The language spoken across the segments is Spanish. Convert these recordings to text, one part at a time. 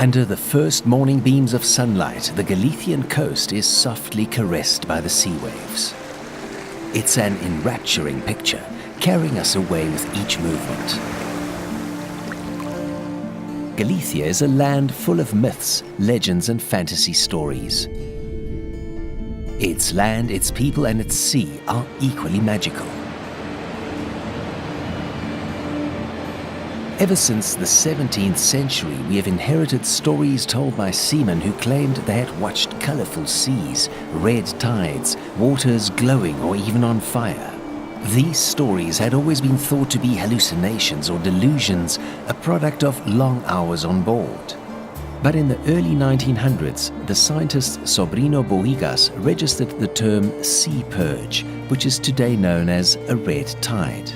Under the first morning beams of sunlight, the Galician coast is softly caressed by the sea waves. It's an enrapturing picture, carrying us away with each movement. Galicia is a land full of myths, legends and fantasy stories. Its land, its people and its sea are equally magical. Ever since the 17th century, we have inherited stories told by seamen who claimed they had watched colorful seas, red tides, waters glowing or even on fire. These stories had always been thought to be hallucinations or delusions, a product of long hours on board. But in the early 1900s, the scientist Sobrino Bohigas registered the term sea purge, which is today known as a red tide.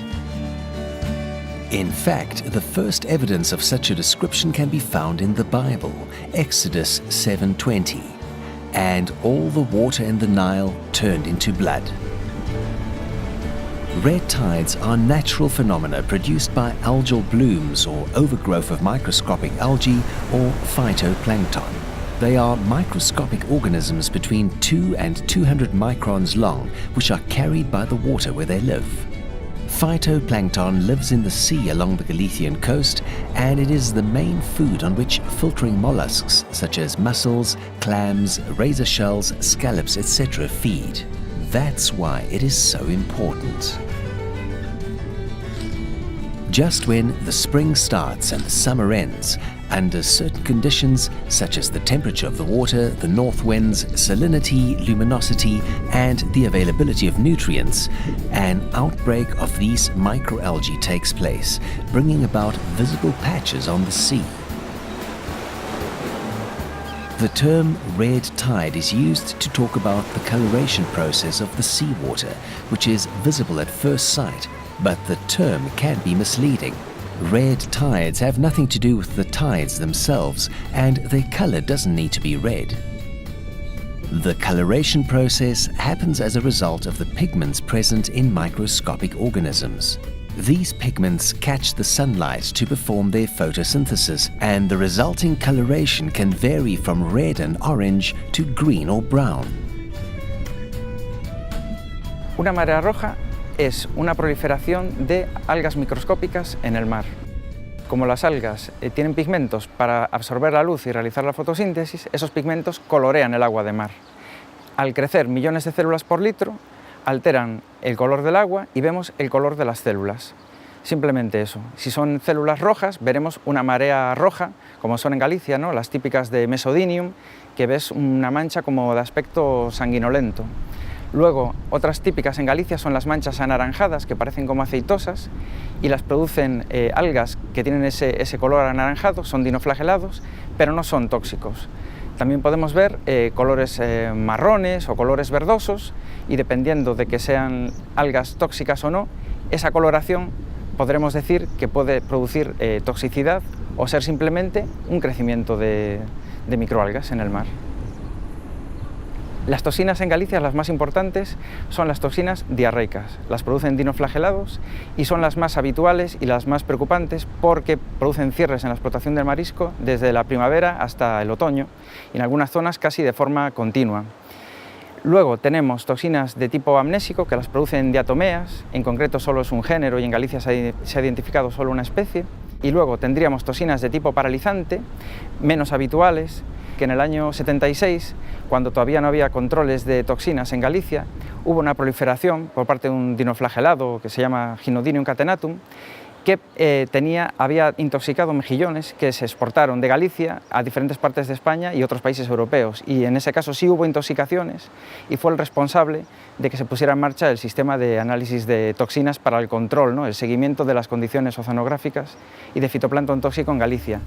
In fact, the first evidence of such a description can be found in the Bible, Exodus 7:20, and all the water in the Nile turned into blood. Red tides are natural phenomena produced by algal blooms or overgrowth of microscopic algae or phytoplankton. They are microscopic organisms between 2 and 200 microns long, which are carried by the water where they live. Phytoplankton lives in the sea along the Galician coast, and it is the main food on which filtering mollusks such as mussels, clams, razor shells, scallops, etc. feed. That's why it is so important. Just when the spring starts and the summer ends, under certain conditions such as the temperature of the water, the north winds, salinity, luminosity, and the availability of nutrients, an outbreak of these microalgae takes place, bringing about visible patches on the sea. The term red tide is used to talk about the coloration process of the seawater, which is visible at first sight, but the term can be misleading. Red tides have nothing to do with the tides themselves, and their color doesn't need to be red. The coloration process happens as a result of the pigments present in microscopic organisms. These pigments catch the sunlight to perform their photosynthesis, and the resulting coloration can vary from red and orange to green or brown. Una marea roja es una proliferación de algas microscópicas en el mar. Como las algas tienen pigmentos para absorber la luz y realizar la fotosíntesis, esos pigmentos colorean el agua de mar. Al crecer millones de células por litro, alteran el color del agua y vemos el color de las células. Simplemente eso. Si son células rojas, veremos una marea roja, como son en Galicia, ¿no? Las típicas de Mesodinium, que ves una mancha como de aspecto sanguinolento. Luego, otras típicas en Galicia son las manchas anaranjadas, que parecen como aceitosas, y las producen algas que tienen ese color anaranjado, son dinoflagelados, pero no son tóxicos. También podemos ver colores marrones o colores verdosos, y dependiendo de que sean algas tóxicas o no, esa coloración podremos decir que puede producir toxicidad o ser simplemente un crecimiento de microalgas en el mar. Las toxinas en Galicia, las más importantes, son las toxinas diarreicas. Las producen dinoflagelados y son las más habituales y las más preocupantes porque producen cierres en la explotación del marisco desde la primavera hasta el otoño y en algunas zonas casi de forma continua. Luego tenemos toxinas de tipo amnésico que las producen diatomeas, en concreto solo es un género y en Galicia se ha identificado solo una especie. Y luego tendríamos toxinas de tipo paralizante, menos habituales, que en el año 76, cuando todavía no había controles de toxinas en Galicia, hubo una proliferación por parte de un dinoflagelado que se llama Gynodinium catenatum, que había intoxicado mejillones que se exportaron de Galicia a diferentes partes de España y otros países europeos. Y en ese caso sí hubo intoxicaciones y fue el responsable de que se pusiera en marcha el sistema de análisis de toxinas para el control, ¿no? El seguimiento de las condiciones oceanográficas y de fitoplancton tóxico en Galicia.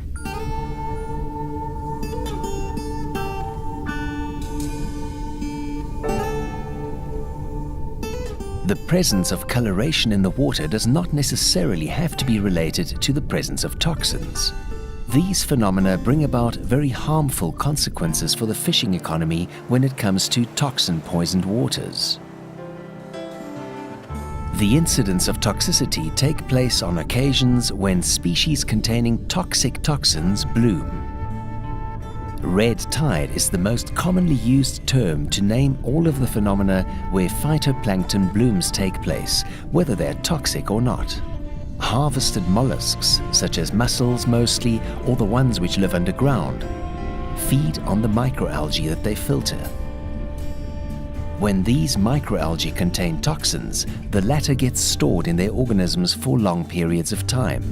The presence of coloration in the water does not necessarily have to be related to the presence of toxins. These phenomena bring about very harmful consequences for the fishing economy when it comes to toxin-poisoned waters. The incidents of toxicity take place on occasions when species containing toxic toxins bloom. Red tide is the most commonly used term to name all of the phenomena where phytoplankton blooms take place, whether they're toxic or not. Harvested mollusks, such as mussels mostly, or the ones which live underground, feed on the microalgae that they filter. When these microalgae contain toxins, the latter get stored in their organisms for long periods of time.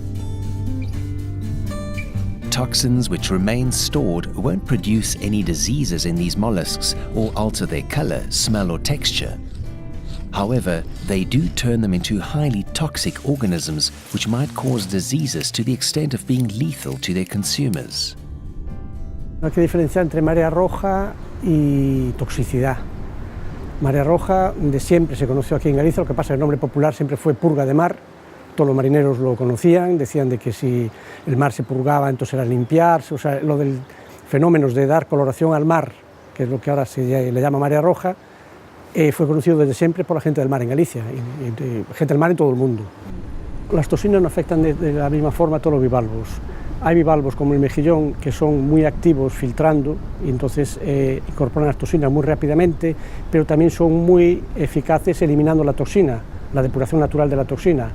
Toxins which remain stored won't produce any diseases in these mollusks or alter their color, smell or texture. However, they do turn them into highly toxic organisms which might cause diseases to the extent of being lethal to their consumers. Hay que diferenciar entre marea roja y toxicidad. Marea roja de siempre se conoció aquí en Galicia, lo que pasa es que el nombre popular siempre fue purga de mar. Todos los marineros lo conocían, decían de que si el mar se purgaba entonces era limpiarse, o sea, lo del fenómenos de dar coloración al mar, que es lo que ahora se le llama marea roja, fue conocido desde siempre por la gente del mar en Galicia, y gente del mar en todo el mundo. Las toxinas no afectan de la misma forma a todos los bivalvos. Hay bivalvos como el mejillón que son muy activos filtrando y entonces incorporan las toxinas muy rápidamente, pero también son muy eficaces eliminando la toxina, la depuración natural de la toxina.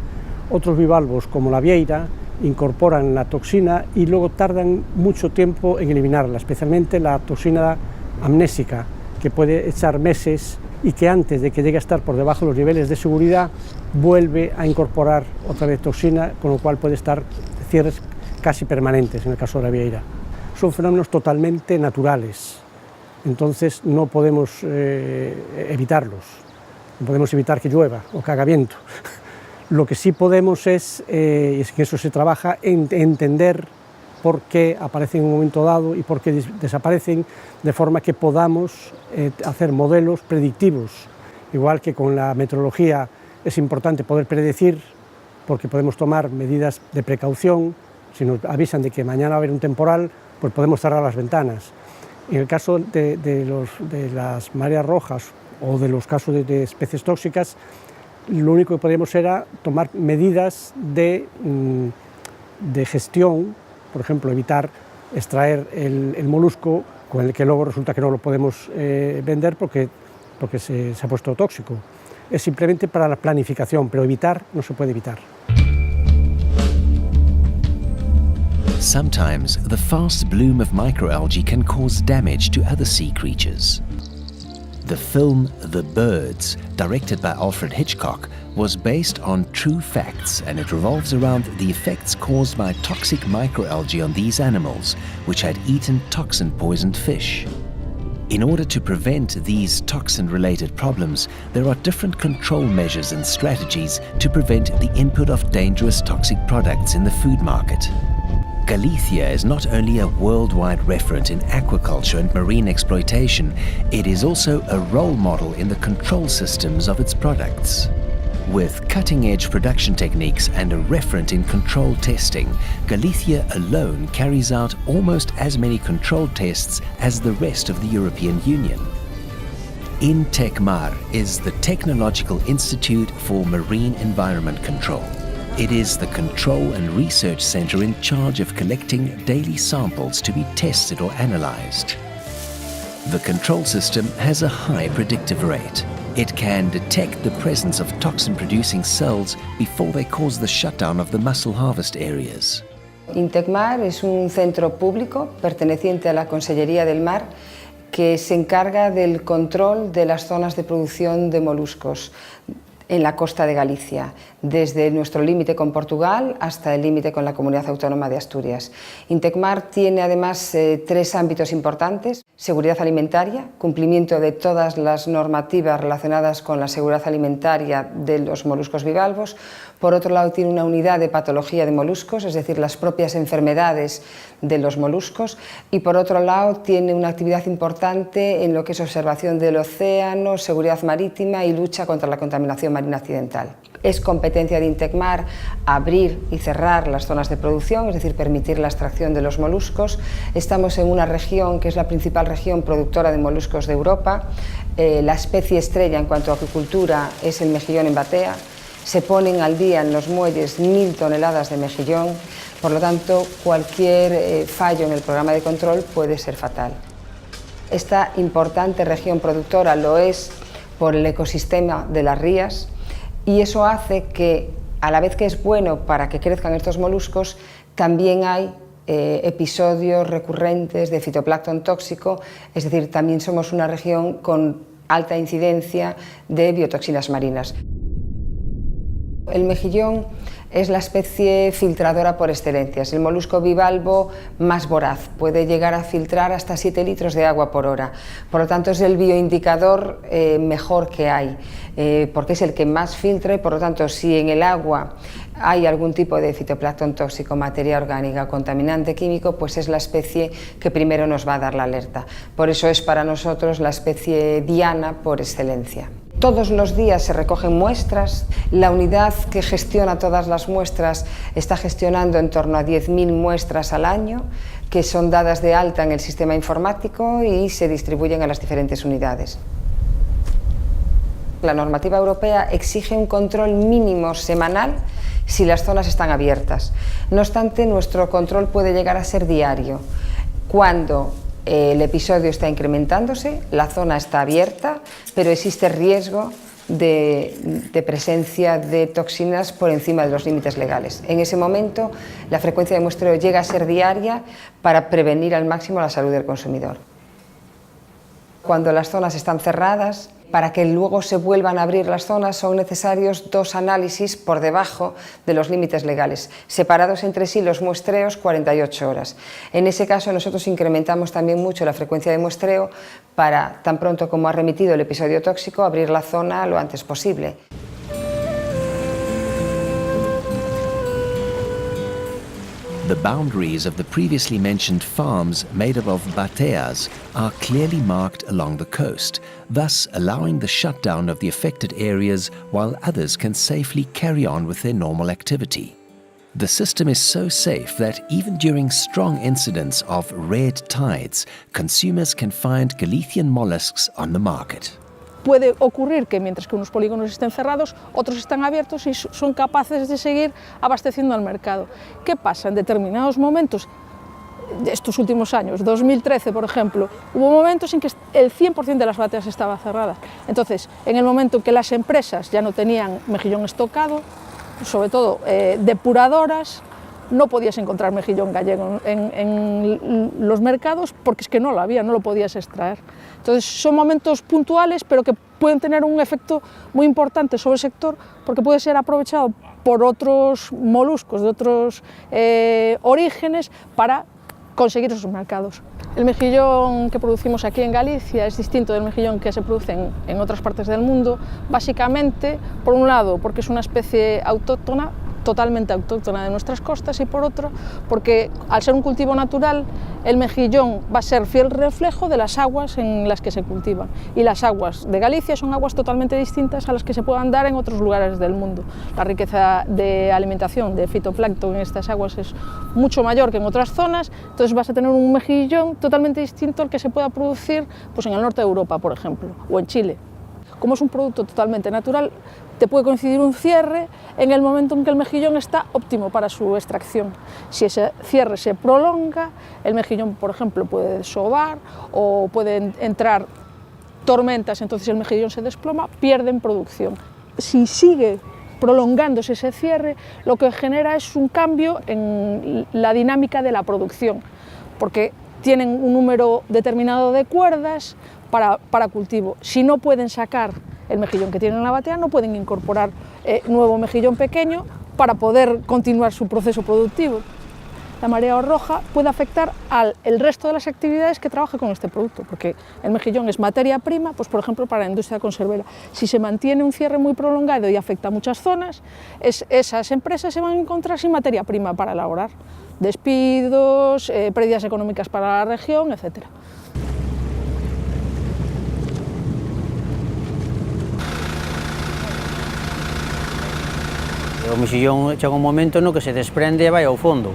Otros bivalvos como la vieira incorporan la toxina y luego tardan mucho tiempo en eliminarla, especialmente la toxina amnésica, que puede echar meses y que antes de que llegue a estar por debajo de los niveles de seguridad vuelve a incorporar otra vez toxina, con lo cual puede estar cierres casi permanentes en el caso de la vieira. Son fenómenos totalmente naturales, entonces no podemos evitarlos, no podemos evitar que llueva o que haga viento. Lo que sí podemos es que eso se trabaja, en entender por qué aparecen en un momento dado y por qué desaparecen, de forma que podamos hacer modelos predictivos. Igual que con la meteorología es importante poder predecir, porque podemos tomar medidas de precaución. Si nos avisan de que mañana va a haber un temporal, pues podemos cerrar las ventanas. En el caso de las mareas rojas o de los casos de especies tóxicas, lo único que podríamos era tomar medidas de gestión, por ejemplo, evitar extraer el molusco con el que luego resulta que no lo podemos vender porque se ha puesto tóxico. Es simplemente para la planificación, pero evitar no se puede evitar. Sometimes the fast bloom of microalgae can cause damage to other sea creatures. The film The Birds, directed by Alfred Hitchcock, was based on true facts, and it revolves around the effects caused by toxic microalgae on these animals, which had eaten toxin-poisoned fish. In order to prevent these toxin-related problems, there are different control measures and strategies to prevent the input of dangerous toxic products in the food market. Galicia is not only a worldwide referent in aquaculture and marine exploitation, it is also a role model in the control systems of its products. With cutting-edge production techniques and a referent in control testing, Galicia alone carries out almost as many control tests as the rest of the European Union. INTECMAR is the Technological Institute for Marine Environment Control. It is the control and research center in charge of collecting daily samples to be tested or analyzed. The control system has a high predictive rate. It can detect the presence of toxin-producing cells before they cause the shutdown of the mussel harvest areas. INTECMAR es un centro público perteneciente a la Consellería del Mar que se encarga del control de las zonas de producción de moluscos en la costa de Galicia, desde nuestro límite con Portugal hasta el límite con la Comunidad Autónoma de Asturias. INTECMAR tiene además tres ámbitos importantes: seguridad alimentaria, cumplimiento de todas las normativas relacionadas con la seguridad alimentaria de los moluscos bivalvos. Por otro lado, tiene una unidad de patología de moluscos, es decir, las propias enfermedades de los moluscos, y por otro lado tiene una actividad importante en lo que es observación del océano, seguridad marítima y lucha contra la contaminación marina accidental. Es competencia de INTECMAR abrir y cerrar las zonas de producción, es decir, permitir la extracción de los moluscos. Estamos en una región que es la principal región productora de moluscos de Europa. La especie estrella en cuanto a acuicultura es el mejillón en batea. Se ponen al día en los muelles 1000 toneladas de mejillón, por lo tanto, cualquier fallo en el programa de control puede ser fatal. Esta importante región productora lo es por el ecosistema de las rías y eso hace que, a la vez que es bueno para que crezcan estos moluscos, también hay episodios recurrentes de fitoplancton tóxico, es decir, también somos una región con alta incidencia de biotoxinas marinas. El mejillón es la especie filtradora por excelencia, es el molusco bivalvo más voraz, puede llegar a filtrar hasta 7 litros de agua por hora, por lo tanto es el bioindicador mejor que hay, porque es el que más filtra y por lo tanto si en el agua hay algún tipo de fitoplancton tóxico, materia orgánica o contaminante químico, pues es la especie que primero nos va a dar la alerta. Por eso es para nosotros la especie diana por excelencia. Todos los días se recogen muestras, la unidad que gestiona todas las muestras está gestionando en torno a 10.000 muestras al año, que son dadas de alta en el sistema informático y se distribuyen a las diferentes unidades. La normativa europea exige un control mínimo semanal si las zonas están abiertas. No obstante, nuestro control puede llegar a ser diario. Cuando el episodio está incrementándose, la zona está abierta, pero existe riesgo de presencia de toxinas por encima de los límites legales. En ese momento, la frecuencia de muestreo llega a ser diaria para prevenir al máximo la salud del consumidor. Cuando las zonas están cerradas, para que luego se vuelvan a abrir las zonas son necesarios 2 análisis por debajo de los límites legales, separados entre sí los muestreos 48 horas. En ese caso nosotros incrementamos también mucho la frecuencia de muestreo para, tan pronto como ha remitido el episodio tóxico, abrir la zona lo antes posible. The boundaries of the previously mentioned farms made up of bateas are clearly marked along the coast, thus allowing the shutdown of the affected areas while others can safely carry on with their normal activity. The system is so safe that even during strong incidents of red tides, consumers can find Galician mollusks on the market. Puede ocurrir que mientras que unos polígonos estén cerrados, otros están abiertos y son capaces de seguir abasteciendo al mercado. ¿Qué pasa? En determinados momentos, de estos últimos años, 2013 por ejemplo, hubo momentos en que el 100% de las bateas estaba cerrada. Entonces, en el momento en que las empresas ya no tenían mejillón estocado, sobre todo depuradoras, no podías encontrar mejillón gallego en los mercados porque es que no lo había, no lo podías extraer. Entonces son momentos puntuales pero que pueden tener un efecto muy importante sobre el sector porque puede ser aprovechado por otros moluscos de otros orígenes para conseguir esos mercados. El mejillón que producimos aquí en Galicia es distinto del mejillón que se produce en otras partes del mundo, básicamente, por un lado, porque es una especie autóctona, totalmente autóctona de nuestras costas, y por otro, porque al ser un cultivo natural, el mejillón va a ser fiel reflejo de las aguas en las que se cultivan. Y las aguas de Galicia son aguas totalmente distintas a las que se puedan dar en otros lugares del mundo. La riqueza de alimentación de fitoplancton en estas aguas es mucho mayor que en otras zonas, entonces vas a tener un mejillón totalmente distinto al que se pueda producir pues, en el norte de Europa, por ejemplo, o en Chile. Como es un producto totalmente natural, te puede coincidir un cierre en el momento en que el mejillón está óptimo para su extracción. Si ese cierre se prolonga, el mejillón, por ejemplo, puede desovar o pueden entrar tormentas, entonces el mejillón se desploma, pierden producción. Si sigue prolongándose ese cierre, lo que genera es un cambio en la dinámica de la producción, porque tienen un número determinado de cuerdas para cultivo. Si no pueden sacar el mejillón que tienen en la batea, no pueden incorporar nuevo mejillón pequeño para poder continuar su proceso productivo. La marea roja puede afectar al resto de las actividades que trabaja con este producto, porque el mejillón es materia prima, pues por ejemplo para la industria conservera. Si se mantiene un cierre muy prolongado y afecta a muchas zonas, esas empresas se van a encontrar sin materia prima para elaborar. Despidos, pérdidas económicas para la región, etc. O mexillón chega un momento no que se desprende e vai ao fondo.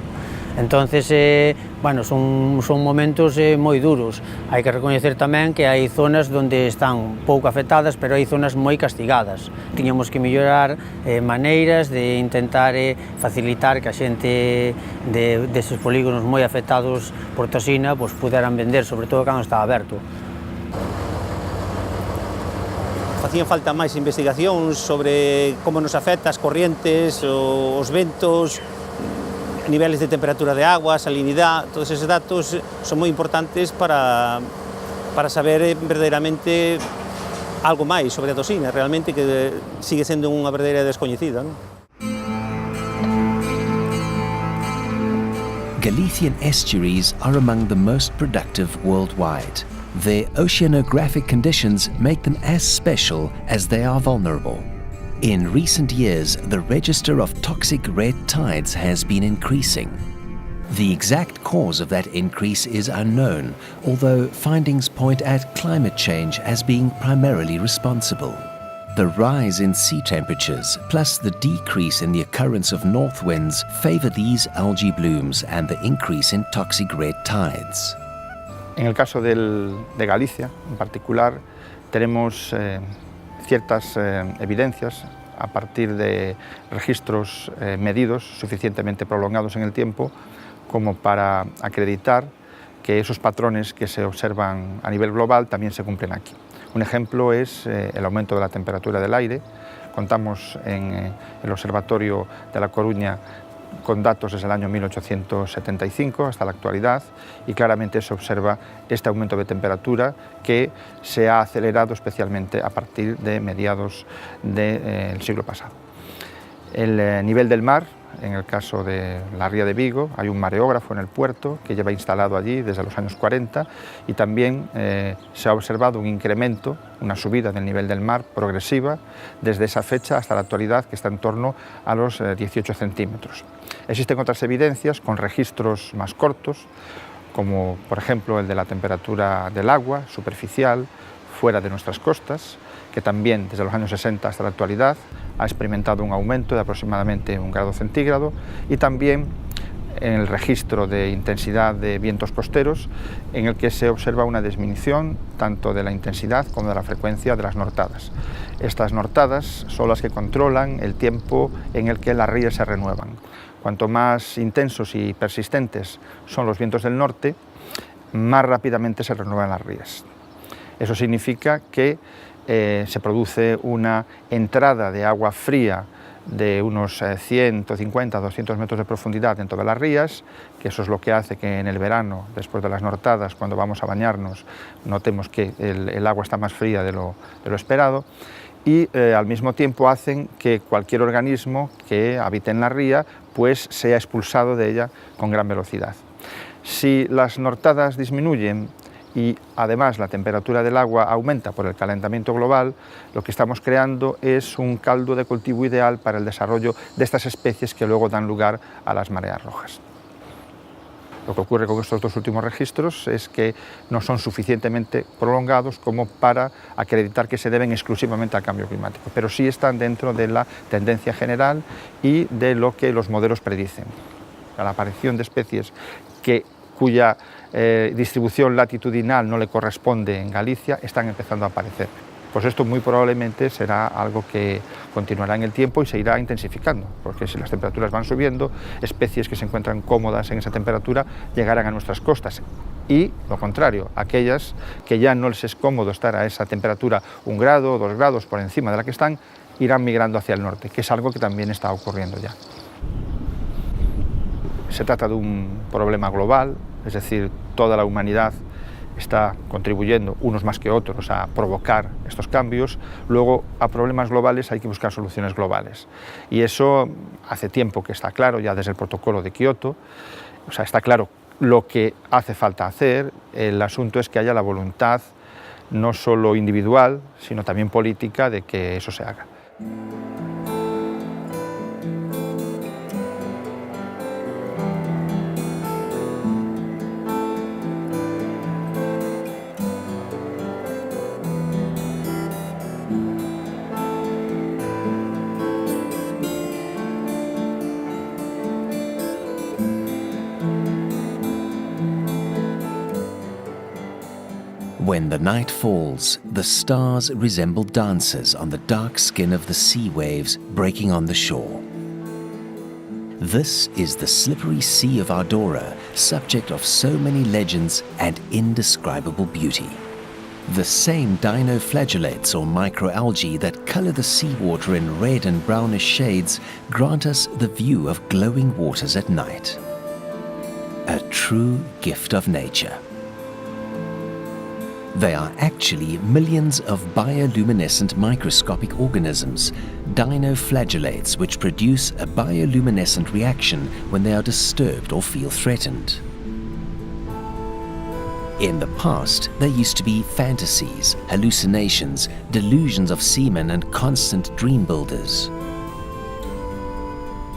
Entonces, bueno, son momentos moi duros. Hai que recoñecer tamén que hai zonas onde están pouco afectadas, pero hai zonas moi castigadas. Tiñamos que mellorar maneiras de intentar facilitar que a xente deses polígonos moi afectados por toxina puderan vender, sobre todo cando estaba aberto. Facían falta máis investigacións sobre como nos afecta as corrientes, os ventos, niveles de temperatura de agua, salinidade. Todos esos datos son moi importantes para saber verdadeiramente algo máis sobre a toxina, realmente que sigue sendo unha verdadeira descoñecida, non? Galician estuaries are among the most productive worldwide. Their oceanographic conditions make them as special as they are vulnerable. In recent years, the register of toxic red tides has been increasing. The exact cause of that increase is unknown, although findings point at climate change as being primarily responsible. The rise in sea temperatures, plus the decrease in the occurrence of north winds, favor these algae blooms and the increase in toxic red tides. En el caso de Galicia, en particular, tenemos ciertas evidencias a partir de registros medidos suficientemente prolongados en el tiempo como para acreditar que esos patrones que se observan a nivel global también se cumplen aquí. Un ejemplo es el aumento de la temperatura del aire. Contamos en el Observatorio de La Coruña con datos desde el año 1875 hasta la actualidad y claramente se observa este aumento de temperatura que se ha acelerado especialmente a partir de mediados del siglo pasado. El nivel del mar, en el caso de la ría de Vigo, hay un mareógrafo en el puerto que lleva instalado allí desde los años 40 y también se ha observado un incremento, una subida del nivel del mar progresiva desde esa fecha hasta la actualidad, que está en torno a los 18 centímetros. Existen otras evidencias con registros más cortos, como por ejemplo el de la temperatura del agua superficial fuera de nuestras costas, que también desde los años 60 hasta la actualidad ha experimentado un aumento de aproximadamente 1 grado centígrado, y también en el registro de intensidad de vientos costeros, en el que se observa una disminución tanto de la intensidad como de la frecuencia de las nortadas. Estas nortadas son las que controlan el tiempo en el que las rías se renuevan. Cuanto más intensos y persistentes son los vientos del norte, más rápidamente se renuevan las rías. Eso significa que se produce una entrada de agua fría de unos 150 a 200 metros de profundidad dentro de las rías, que eso es lo que hace que en el verano, después de las nortadas, cuando vamos a bañarnos, notemos que el agua está más fría de lo esperado, y al mismo tiempo hacen que cualquier organismo que habite en la ría pues sea expulsado de ella con gran velocidad. Si las nortadas disminuyen y además la temperatura del agua aumenta por el calentamiento global, lo que estamos creando es un caldo de cultivo ideal para el desarrollo de estas especies que luego dan lugar a las mareas rojas. Lo que ocurre con estos dos últimos registros es que no son suficientemente prolongados como para acreditar que se deben exclusivamente al cambio climático, pero sí están dentro de la tendencia general y de lo que los modelos predicen. La aparición de especies cuya distribución latitudinal no le corresponde en Galicia están empezando a aparecer. Pues esto muy probablemente será algo que continuará en el tiempo y se irá intensificando, porque si las temperaturas van subiendo, especies que se encuentran cómodas en esa temperatura llegarán a nuestras costas, y lo contrario, aquellas que ya no les es cómodo estar a esa temperatura 1 grado o 2 grados por encima de la que están, irán migrando hacia el norte, que es algo que también está ocurriendo ya. Se trata de un problema global, es decir, toda la humanidad está contribuyendo, unos más que otros, a provocar estos cambios. Luego, a problemas globales hay que buscar soluciones globales. Y eso hace tiempo que está claro, ya desde el protocolo de Kioto. O sea, está claro lo que hace falta hacer. El asunto es que haya la voluntad, no solo individual, sino también política, de que eso se haga. When the night falls, the stars resemble dancers on the dark skin of the sea waves breaking on the shore. This is the slippery sea of Ardora, subject of so many legends and indescribable beauty. The same dinoflagellates or microalgae that color the seawater in red and brownish shades grant us the view of glowing waters at night. A true gift of nature. They are actually millions of bioluminescent microscopic organisms, dinoflagellates, which produce a bioluminescent reaction when they are disturbed or feel threatened. In the past, there used to be fantasies, hallucinations, delusions of seamen and constant dream builders.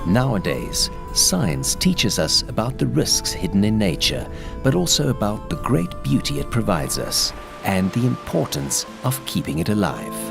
Nowadays, science teaches us about the risks hidden in nature, but also about the great beauty it provides us and the importance of keeping it alive.